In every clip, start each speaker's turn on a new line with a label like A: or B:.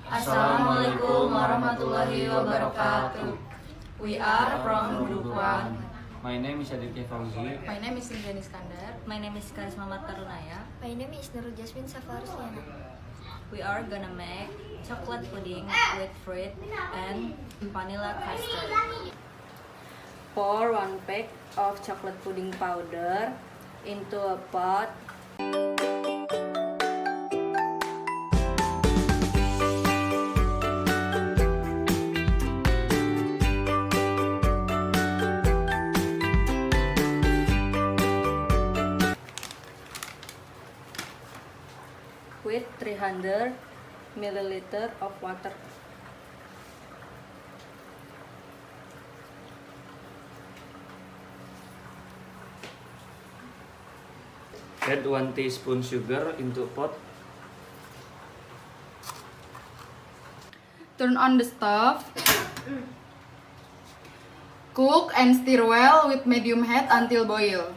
A: Assalamualaikum warahmatullahi wabarakatuh. We are from Group 1.
B: My name is Aditya Fauzi.
C: My name is Indriani Iskandar.
D: My name is Kharisma Martarunaya.
E: My name is Nurul, Jasmine, Shafa, Rusliana.
D: We are gonna make chocolate pudding with fruit and vanilla custard. Pour 1 pack of chocolate pudding powder into a pot. With 300 milliliter of water.
B: Add 1 teaspoon sugar into pot.
C: Turn on the stove. Cook and stir well with medium heat until boil.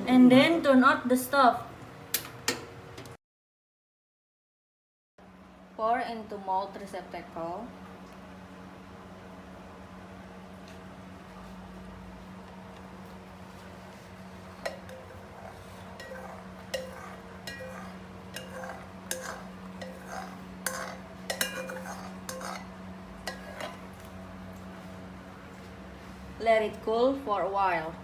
D: And then turn off the stove. Pour into mold receptacle. Let it cool for a while.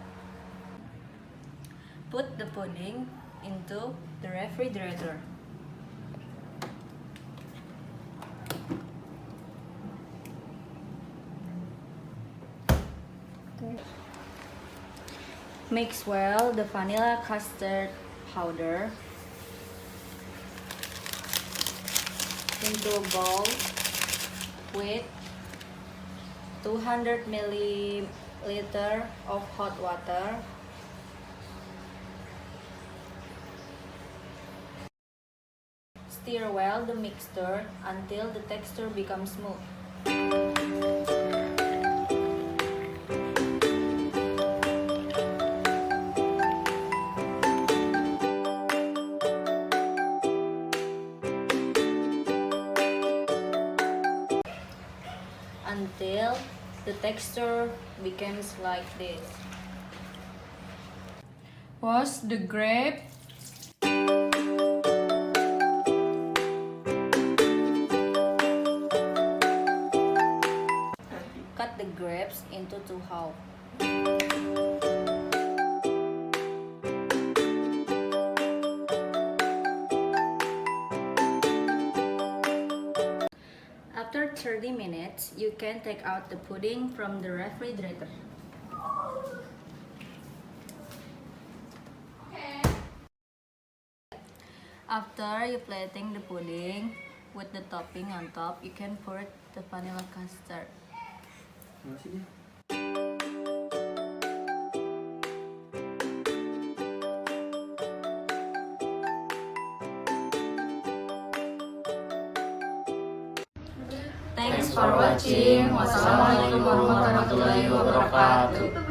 D: Put the pudding into the refrigerator. Mix well the vanilla custard powder into a bowl with 200 milliliter of hot water. Stir well the mixture until the texture becomes smooth. Until the texture becomes like this.
C: Wash the grape.
D: Cut the grapes into 2 halves. After 30 minutes, you can take out the pudding from the refrigerator. After you plating the pudding with the topping on top, you can pour the vanilla custard.
A: Thanks for watching. Wassalamualaikum warahmatullahi wabarakatuh.